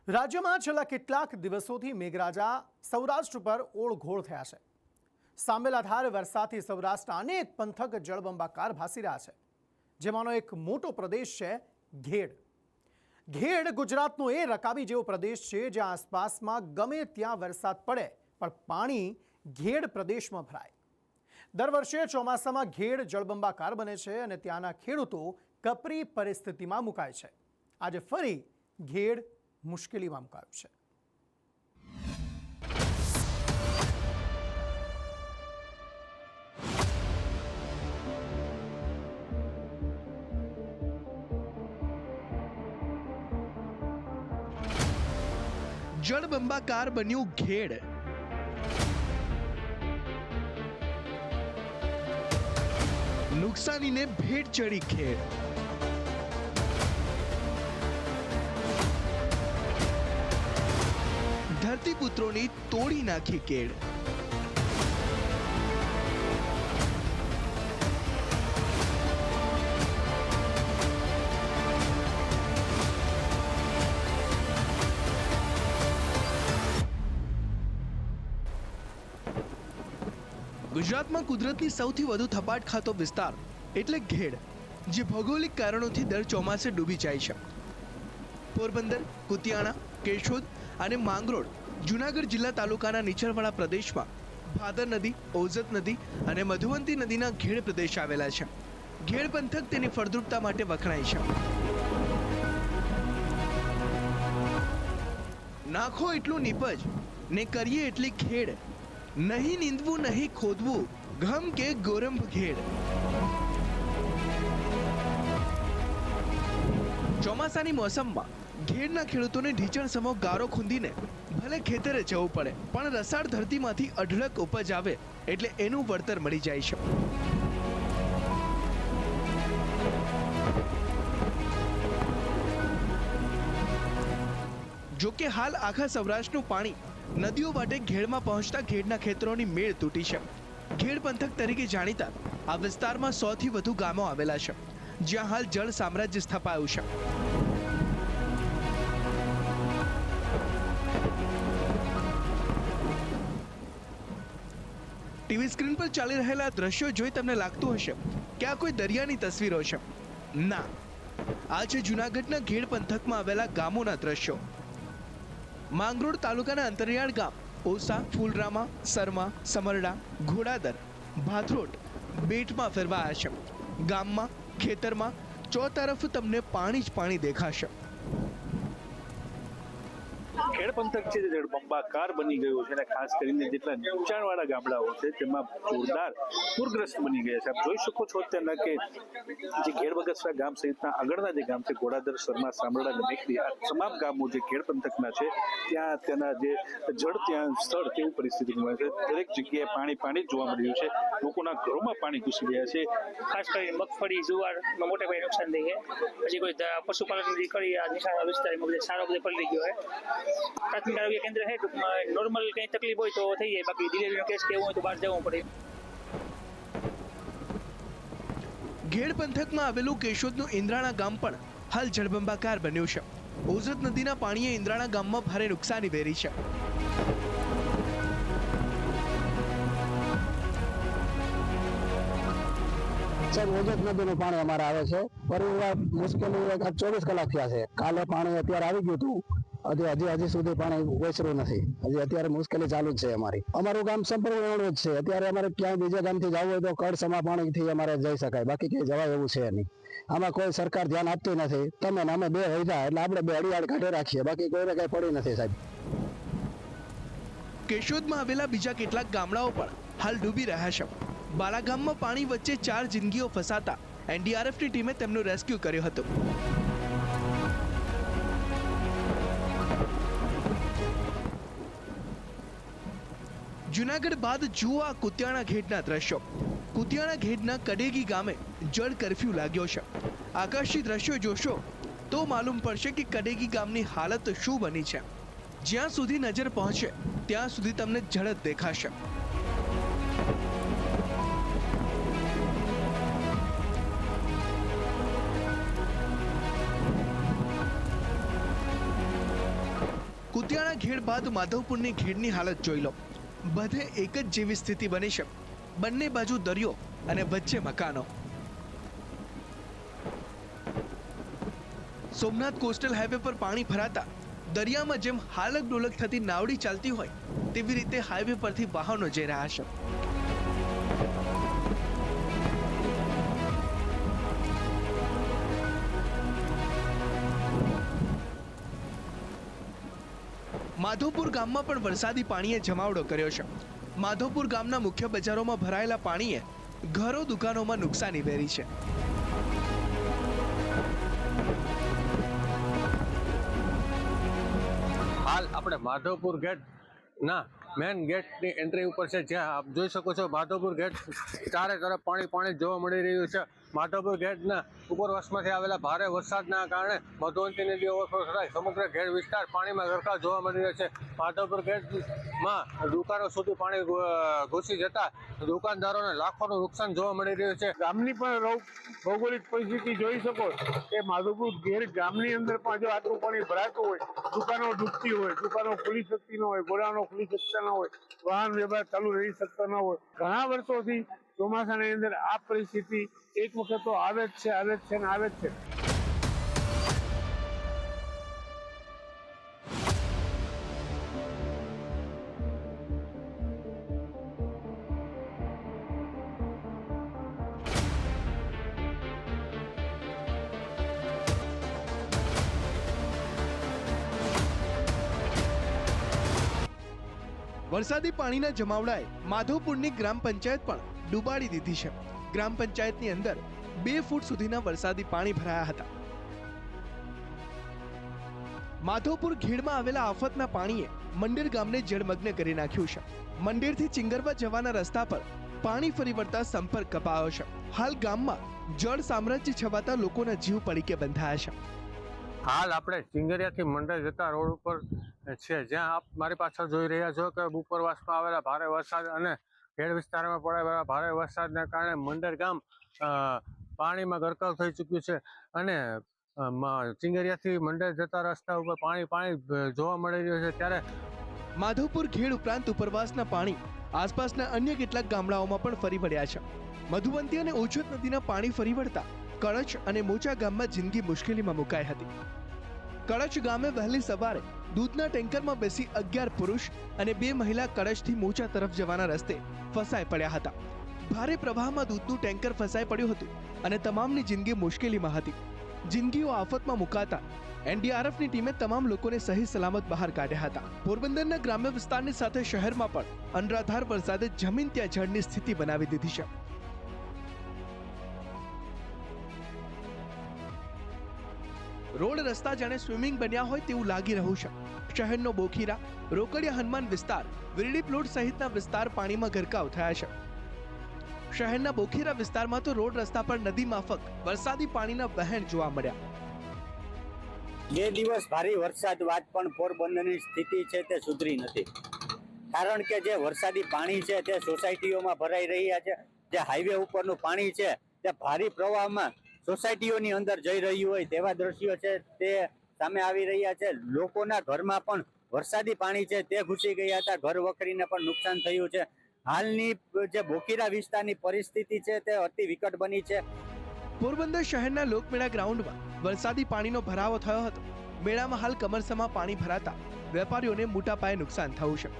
રાજ્યમાં છેલ્લા કેટલાક દિવસોથી મેઘરાજા સૌરાષ્ટ્ર પર ઓળઘોળ થયા છે। સાંબેલાધાર વરસાદથી સૌરાષ્ટ્રના અનેક પંથક જળબંબાકાર ભાસી રહ્યા છે, જેમાંનો એક મોટો પ્રદેશ છે ઘેડ। ઘેડ ગુજરાતનો એ રકાબી જેવો પ્રદેશ છે જ્યાં આસપાસમાં ગમે ત્યાં વરસાદ પડે પણ પાણી ઘેડ પ્રદેશમાં ભરાય। દર વર્ષે ચોમાસામાં ઘેડ જળબંબાકાર બને છે અને ત્યાંના ખેડૂતો કપરી પરિસ્થિતિમાં મુકાય છે। આજે ફરી ઘેડ મુશ્કેલીમાં મુકાયું છે। જળબંબાકાર બન્યું ઘેડ। નુકસાનીને ભેટ ચડી ખેડ। ધરતીપુત્રોની તોડી નાખી કેડ। ગુજરાતમાં કુદરતની સૌથી વધુ થપાટ ખાતો વિસ્તાર એટલે ઘેડ, જે ભૌગોલિક કારણોથી દર ચોમાસે ડૂબી જાય છે। પોરબંદર, કુતિયાણા, કેશોદ અને માંગરોળ જૂનાગઢ જિલ્લા તાલુકાના નીચાણવાળા પ્રદેશમાં ભાદર નદી, ઓઝત નદી અને મધુવંતી નદીના ઘેડ પ્રદેશ આવેલા છે। ઘેડ પંથક તેની ફળદ્રુપતા માટે વખણાય છે। નાખો એટલું નીપજ ને કરીએ એટલી ખેડ, નહીં નીંદવું નહીં ખોદવું ઘમ કે ગોરંભ ઘેડ। ચોમાસાની મોસમમાં ઘેડના ખેડૂતોને ઢીચણ સમો ગારો ખૂંદીને ભલે ખેતરે જવું પડે, પણ રસાળ ધરતીમાંથી અઢળક ઉપજ આવે એટલે એનું વળતર મળી જાય છે। જોકે હાલ આખા સૌરાષ્ટ્રનું પાણી નદીઓ વાટે ઘેડમાં પહોંચતા ઘેડના ખેતરોની મેળ તૂટી છે। ઘેડ પંથક તરીકે જાણીતા આ વિસ્તારમાં 100 થી વધુ ગામો આવેલા છે, જ્યાં હાલ જળ સામ્રાજ્ય સ્થપાયું છે। ટીવી સ્ક્રીન પર ચાલી રહેલા દ્રશ્યો જોઈ તમને લાગતું હશે કે આ કોઈ દરિયાની તસવીરો છે। ના, આ છે જૂનાગઢના ઘેડ પંથકમાં આવેલા ગામોના દ્રશ્યો। માંગરોળ તાલુકાના અંતરિયાળ ગામ ઓસા, ફૂલરામા, સरमा, સમરડા, ઘોડાદર, ભાથરોટ બેટમાં ફેરવાયા છે। ગામમાં, ખેતરમાં ચોતરફ તમને પાણી જ પાણી દેખાશે। ખેડ પંથક છે જે જળબંબાકાર બની ગયો છે અને ખાસ કરીને જેટલા નીચાણવાળા ગામડાઓ છે તેમાં જોરદાર પૂરગ્રસ્ત બની ગયા છે। આપ જોઈ શકો છો અત્યારના કે જે ઘેડ બગસરા ગામ સહિતના આગળના જે ગામ છે ઘોડાદર, સरमा, સામરડા અને મેઘડી, આ તમામ ગામો જે ઘેડ પંથકના છે ત્યાં તેના જે જળ ત્યાં સ્થળ તેવી પરિસ્થિતિ મળે છે। દરેક જગ્યાએ પાણી પાણી જ જોવા મળી રહ્યું છે। લોકોના ઘરોમાં પાણી ઘૂસી ગયા છે। ખાસ કરીને મગફળી, જુવારમાં મોટે ભાગે નુકસાન થઈ છે। પછી કોઈ પશુપાલન કરી આ નિશાળ વિસ્તારમાં બધે સારો બધે પલળી ગયો છે। પ્રાથમિક આરોગ્ય કેન્દ્ર છે, ટૂંકમાં નોર્મલ કંઈ તકલીફ હોય તો થઈ જાય, બાકી ડિલિવરીનો કેસ કેવું હોય તો બહાર જવું પડે। ઘેડ પંથકમાં આવેલું કેશોદનું ઇન્દ્રાણા ગામ પણ હાલ જળબંબાકાર બન્યું છે। ઓઝત નદીના પાણીએ ઇન્દ્રાણા ગામમાં ભારે નુકસાની વેરી છે। ઓઝત નદીનું પાણી અમારે આવે છે, પરિવાર મુશ્કેલી 24 કલાક થયા છે। કાલે પાણી અત્યારે આવી ગયું હતું, હજી સુધી પાણી ઓસર્યું નથી। હજી અત્યારે મુશ્કેલી ચાલુ જ છે અમારી। અમારું ગામ સંપર્ક એવડું જ છે। અત્યારે અમારે ક્યાંય બીજા ગામથી જવું હોય તો કળસમા પાણીથી અમારે જઈ શકાય, બાકી ક્યાંય જવાય એવું છે નહીં। આમાં કોઈ સરકાર ધ્યાન આપતી નથી। તમે ને અમે બે વૈધા એટલે આપણે બે અડિયાળ કાઢે રાખીએ, બાકી કોઈને કઈ પડી નથી સાહેબ। કેશોદમાં આવેલા બીજા કેટલાક ગામડાઓ પણ હાલ ડૂબી રહ્યા છે। બાલા ગામમાં પાણી વચ્ચે 4 જિંદગીઓ ફસાતા એનડીઆરએફની ટીમે તેમનું રેસ્ક્યુ કર્યું હતું। જૂનાગઢ બાદ જુઓ આ કુતિયાણા ઘેડના દ્રશ્યો। કુતિયાણા ઘેડના કડેગી ગામે જળ કર્ફ્યુ લાગ્યો છે। આકાશી દ્રશ્યો જોશો તો માલુમ પડશે કે કડેગી ગામની હાલત શું બની છે। જ્યાં સુધી નજર પહોંચે ત્યાં સુધી તમને ઝડપ દેખાશે। કુતિયાણા ઘેડ બાદ માધવપુરની ઘેડની હાલત જોઈ લો. બધે એક જ જેવી સ્થિતિ બની છે. બંને બાજુ દરિયો અને વચ્ચે મકાનો. સોમનાથ કોસ્ટલ હાઈવે પર પાણી ભરાતા દરિયામાં જેમ હાલક ડોલક થતી નાવડી ચાલતી હોય તેવી રીતે હાઈવે પરથી વાહનો જઈ રહ્યા છે. માધવપુર ગામમાં પણ વરસાદી પાણીએ જમાવડો કર્યો છે. માધવપુર ગામના મુખ્ય બજારોમાં ભરાયેલા પાણીએ ઘરો દુકાનોમાં નુકસાની વેરી છે. હાલ આપણે માધવપુર ગેટ ના મેન ગેટની એન્ટ્રી ઉપર છે, જ્યાં આપ જોઈ શકો છો માધવપુર ગેટ ચારે તરફ પાણી જોવા મળી રહ્યું છે. માધવપુર ગેટના ઉપરવાસમાંથી આવેલા ભારે વરસાદના કારણે મધુવંતી નદી ઓવરફ્લો થતાં સમગ્ર ઘેડ વિસ્તાર પાણીમાં ગરકાવ જોવા મળી રહ્યો છે. માધવપુર ગેટમાં દુકાનો સુધી પાણી ઘૂસી જતા દુકાનદારોને લાખોનું નુકસાન જોવા મળી રહ્યું છે. ગામની પણ ભૌગોલિક પરિસ્થિતિ જોઈ શકો કે માધવપુર ઘેર ગામની અંદર પણ જો આટલું પાણી ભરાતું હોય, દુકાનો ડૂબતી હોય, દુકાનો ખુલી શકતી ન હોય, ગોડાઉનો ખુલી શકતા ન હોય, વાહન વ્યવહાર ચાલુ રહી શકતો ન હોય. ઘણા વર્ષોથી ચોમાસાની અંદર આ પરિસ્થિતિ એક વખત તો આવે જ છે ને આવે જ છે. વરસાદી પાણીના જમાવડાએ માધવપુરની ગ્રામ પંચાયત પણ ડૂબાડી દીધી છે. ગ્રામ પંચાયતની અંદર 2 ફૂટ સુધીના વરસાદી પાણી ભરાયા હતા. માધવપુર ઘેડમાં આવેલા આફતના પાણીએ મંડેર ગામને જળમગ્ન કરી નાખ્યું છે. મંડેરથી ચિંગરવા જવાના રસ્તા પર પાણી ફરી વળતા સંપર્ક કપાયો છે. હાલ ગામમાં જળ સામ્રાજ્ય છવાતા લોકોના જીવ પડીકે બંધાયા છે. હાલ આપણે ચિંગરિયાથી મંડળ જતા રોડ ઉપર છે, જ્યાં આપ મારી પાછળ જોઈ રહ્યા છો કે ઉપરવાસમાં આવેલા ભારે વરસાદ અને ઘેડ વિસ્તારમાં પડેલા ભારે વરસાદના કારણે મંડળ ગામ પાણીમાં ગરકાવ થઈ ચૂક્યું છે અને ચિંગરિયાથી મંડળ જતા રસ્તા ઉપર પાણી જોવા મળી રહ્યું છે. ત્યારે માધવપુર ઘેડ ઉપરાંત ઉપરવાસના પાણી આસપાસના અન્ય કેટલાક ગામડાઓમાં પણ ફરી વળ્યા છે. મધુવંતી અને ઓછોત નદીના પાણી ફરી વળતા કળચ અને મોચા ગામમાં જિંદગી મુશ્કેલીમાં મુકાઈ હતી. કળચ ગામે વહેલી સવારે દૂધના ટેન્કરમાં બેસી 11 પુરુષ અને 2 મહિલા કળચથી મોચા તરફ જવાના રસ્તે ફસાઈ પડ્યા હતા. ભારે પ્રવાહમાં દૂધનું ટેન્કર ફસાઈ પડ્યું હતું અને તમામની જિંદગી મુશ્કેલીમાં હતી. જિંદગીઓ આફતમાં મુકાતા એનડીઆરએફની ટીમે તમામ લોકોને સહી સલામત બહાર કાઢ્યા હતા. પોરબંદરના ગ્રામ્ય વિસ્તારની સાથે શહેરમાં પણ અનરાધાર વરસાદે જમીન ત્યાં જળની સ્થિતિ બનાવી દીધી છે. રોડ રસ્તા જાણે સ્વિમિંગ બન્યા હોય તેવું લાગી રહ્યું છે. શહેરનો બોખીરા, રોકડિયા હનુમાન વિસ્તાર, વિરડી પ્લોટ સહિતના વિસ્તાર પાણીમાં ગરકાવ થયા છે. શહેરના બોખીરા વિસ્તારમાં તો રોડ રસ્તા પર નદી માફક વરસાદી પાણીના વહેણ જોવા મળ્યા. 2 દિવસ ભારે વરસાદ બાદ પણ પોરબંદરની સ્થિતિ છે તે સુધરી નથી. કારણ કે જે વરસાદી પાણી છે તે સોસાયટીઓમાં ભરાઈ રહ્યા છે. જે હાઈવે ઉપરનું પાણી છે તે ભારે પ્રવાહમાં સોસાયટીઓની અંદર જઈ રહ્યું હોય તેવા દ્રશ્યો છે તે સામે આવી રહ્યા છે. લોકોના ઘરમાં પણ વરસાદી પાણી છે તે ઘૂસી ગયા હતા. ઘર વખરીને પણ નુકસાન થયું છે. હાલની જે બોખીરા વિસ્તારની પરિસ્થિતિ છે તે અતિ વિકટ બની છે. પોરબંદર શહેરના લોકમેળા ગ્રાઉન્ડમાં વરસાદી પાણીનો ભરાવો થયો હતો. મેળામાં હાલ કમરસમાં પાણી ભરાતા વેપારીઓને મોટા પાયે નુકસાન થયું છે.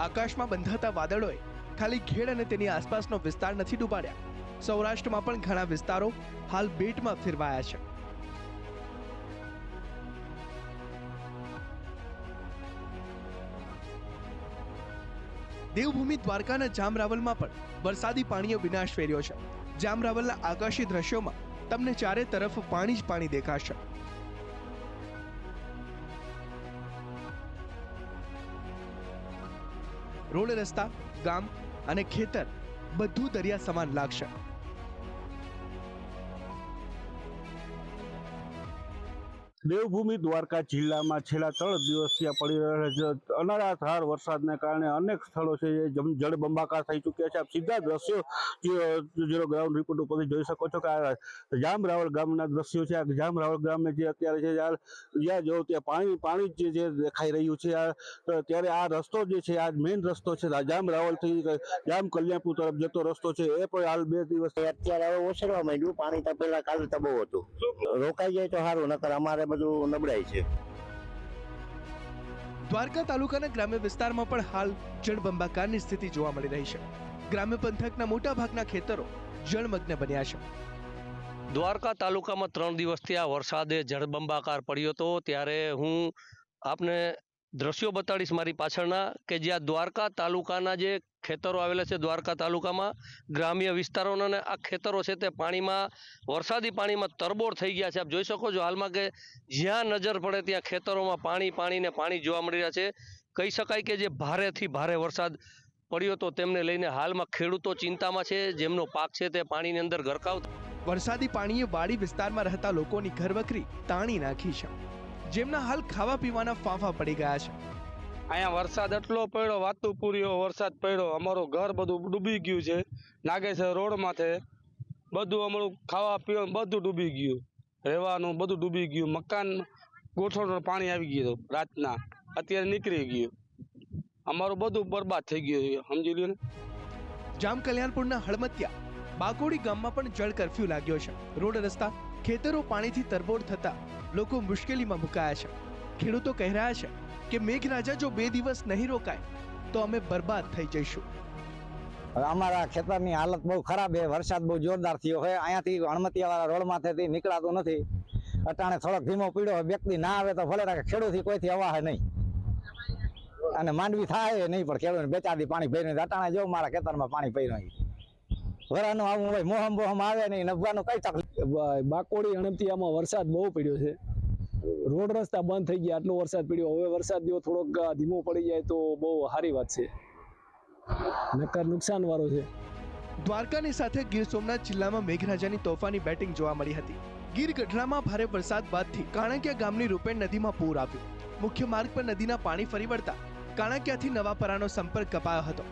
આકાશમાં બંધાતા વાદળોએ ખાલી ઘેડ અને તેની આસપાસનો વિસ્તાર નથી ડૂબાડ્યા. સૌરાષ્ટ્રમાં પણ ઘણા વિસ્તારો હાલ બેટમાં ફેરવાયા છે. દેવભૂમિ દ્વારકાના જામરાવલમાં પણ વરસાદી પાણીએ વિનાશ ફેર્યો છે. જામરાવલના આકાશી દ્રશ્યોમાં તમને ચારે તરફ પાણી જ પાણી દેખાશે. રોડ રસ્તા, ગામ અને ખેતર બધું દરિયા સમાન લાગશે. દેવભૂમિ દ્વારકા જિલ્લામાં છેલ્લા 3 દિવસથી પડી રહેલા અનરાધાર વરસાદને કારણે અનેક સ્થળો છે જે જળબંબાકાર થઈ ચૂક્યા છે. આપ સીધા દ્રશ્યો ઝીરો ગ્રાઉન્ડ રિપોર્ટ ઉપરથી જોઈ શકો છો કે આ જામરાવળ ગામના દ્રશ્યો છે. આ જામરાવળ ગામે જે અત્યારે છે જ્યાં જો ત્યાં પાણી જે દેખાઈ રહ્યું છે. ત્યારે આ રસ્તો જે છે આ મેઇન રસ્તો છે જામરાવળથી જામ કલ્યાણપુર તરફ જતો રસ્તો છે એ પણ હાલ 2 દિવસ અત્યારે હવે ઓસરવા માંડ્યું. પાણી તો પેલા કાલે તો બહુ હતું. રોકાઈ જાય તો સારું, નકર અમારે બધું નબળાઈ છે. દ્વારકા તાલુકાના ગ્રામ્ય વિસ્તારમાં પણ હાલ જળબંબાકારની સ્થિતિ જોવા મળી રહી છે. ગ્રામ્ય પંથકના મોટા ભાગના ખેતરો જળમગ્ન બન્યા છે. દ્વારકા તાલુકામાં 3 દિવસથી આ વરસાદે જળબંબાકાર પડ્યો હતો. ત્યારે હું આપને દ્રશ્યો બતાડીશ મારી પાછળના કે જ્યાં દ્વારકા તાલુકાના જે ખેતરો આવેલા છે દ્વારકા તાલુકામાં ગ્રામ્ય વિસ્તારોના અને આ ખેતરો છે તે પાણીમાં વરસાદી પાણીમાં તરબોળ થઈ ગયા છે. આપ જોઈ શકો છો હાલમાં કે જ્યાં નજર પડે ત્યાં ખેતરોમાં પાણી જોવા મળી રહ્યા છે. કહી શકાય કે જે ભારેથી ભારે વરસાદ પડ્યો હતો તેમને લઈને હાલમાં ખેડૂતો ચિંતામાં છે. જેમનો પાક છે તે પાણીની અંદર ગરકાવ. વરસાદી પાણીએ વાડી વિસ્તારમાં રહેતા લોકોની ઘરવખરી તાણી નાખી છે, જેમના હાલ ખાવા પીવાના ફાંફા પડી ગયા છે. અહીંયા વરસાદ એટલો પડ્યો, વાતું પૂર્યો વરસાદ પડ્યો. અમારું ઘર બધું ડૂબી ગયું છે. નાગેશ્વર રોડ માથે બધું અમારું ખાવા પીવાનું બધું ડૂબી ગયું. રહેવાનું બધું ડૂબી ગયું. મકાન ગોઠવણ પાણી આવી ગયું રાતના, અત્યારે નીકળી ગયું. અમારું બધું બરબાદ થઈ ગયું, સમજી લ્યો ને. જામ કલ્યાણપુરના હળમતિયા બાકોડી ગામમાં પણ જળ કરફ્યુ લાગ્યો છે. રોડ રસ્તા ખેતરો પાણીથી તરબોળ થતા લોકો મુશ્કેલીમાં મુકાયા છે. ખેડૂતો કહી રહ્યા છે કે મેઘરાજા જો 2 દિવસ નહીં રોકાય તો અમે બરબાદ થઈ જઈશું. અમારા ખેતરની હાલત બહુ ખરાબ છે. વરસાદ બહુ જોરદાર થયો હોય. અહીંયાથી હણમતિયાવાળા રોડ માંથી નીકળાતું નથી. અટાણે થોડોક ધીમો પીડ્યો હોય. વ્યક્તિ ના આવે તો ભલે રાખે, ખેડૂતથી કોઈથી અવાહે નહીં અને માંડવી થાય નહીં, પણ ખેડૂત 2-4 દી પાણી ભર્યું. અટાણે જો મારા ખેતરમાં પાણી ભર્યું. વરાનું આવું હોય, મોહમ બોહમ આવે નહીં, નભવાનું કઈ તકલીફ. બાકોડી હણમતિયામાં વરસાદ બહુ પડ્યો છે. રોડ રસ્તા બંધ થઈ ગયા, આટલો વરસાદ પડ્યો. હવે વરસાદ જો થોડોક ધીમો પડી જાય તો બહુ સારી વાત છે, નકર નુકસાન વાળો છે. દ્વારકાની સાથે ગીર સોમનાથ જિલ્લામાં મેઘરાજાની તોફાની બેટિંગ જોવા મળી હતી. ગીર ગઢડામાં ભારે વરસાદ બાદથી કાણાકિયા ગામની રૂપેણ નદીમાં પૂર આવ્યું. મુખ્ય માર્ગ પર નદીના પાણી ફરી વળતા કાણાકિયાથી નવાપરાનો સંપર્ક કપાયો હતો.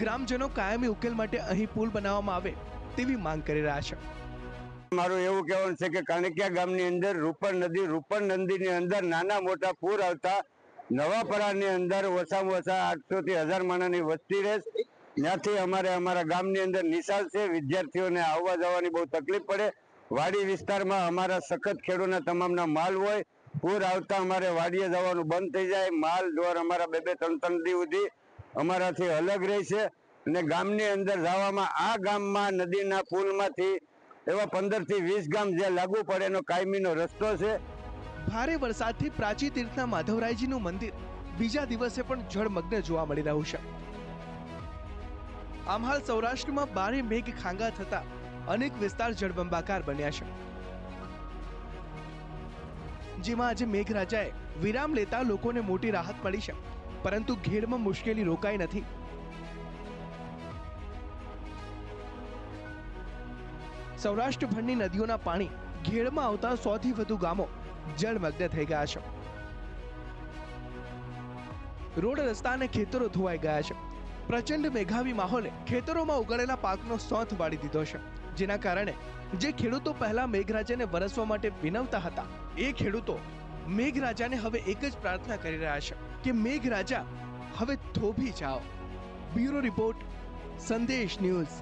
ગ્રામજનો કાયમી ઉકેલ માટે અહીં પુલ બનાવવામાં આવે તેવી માંગ કરી રહ્યા છે. મારું એવું કહેવાનું છે કે કાણકિયા ગામની અંદર રૂપણ નદીની અંદર નાના મોટા પૂર આવતા નવાપરાની અંદર ઓછામાં ઓછા 800 થી 1000 માણસની વસ્તી રહે. ત્યાંથી અમારા ગામની અંદર નિશાળ છે. વિદ્યાર્થીઓને આવવા જવાની બહુ તકલીફ પડે. વાડી વિસ્તારમાં અમારા સખત ખેડૂતના તમામના માલ હોય. પૂર આવતા અમારે વાડીએ જવાનું બંધ થઈ જાય. માલ ઢોર અમારા 2-3 દી સુધી અમારાથી અલગ રહે છે. અને ગામની અંદર જવામાં આ ગામમાં નદીના પુલમાંથી એવા 15 થી 20 ગામ જે લાગુ પડે એનો કાયમીનો રસ્તો છે. ભારે વરસાદથી પ્રાચી તીર્થના માધવરાયજીનું મંદિર બીજા દિવસે પણ જળમગ્ન જોવા મળી રહ્યું છે. આમ હાલ સૌરાષ્ટ્રમાં ભારે મેઘ ખાંગા થતા અનેક વિસ્તાર જળબંબાકાર બન્યા છે, જેમાં આજે મેઘરાજાએ વિરામ લેતા લોકોને મોટી રાહત મળી છે. પરંતુ ઘેડમાં મુશ્કેલી રોકાઈ નથી. સૌરાષ્ટ્રભરની નદીઓના પાણી ઘેડમાં આવતા 100 થી વધુ ગામો જળમગ્ન થઈ ગયા છે. રોડ રસ્તા અને ખેતરો ધોવાઈ ગયા છે. પ્રચંડ મેઘાવી માહોલે ખેતરોમાં ઉગાડેલા પાકનો સોંથ વાળી દીધો છે, જેના કારણે જે ખેડૂતો પહેલા મેઘરાજાને વરસવા માટે વિનવતા હતા એ ખેડૂતો મેઘરાજાને હવે એક જ પ્રાર્થના કરી રહ્યા છે કે મેઘરાજા હવે થોભી જાઓ. બ્યુરો રિપોર્ટ, સંદેશ ન્યૂઝ.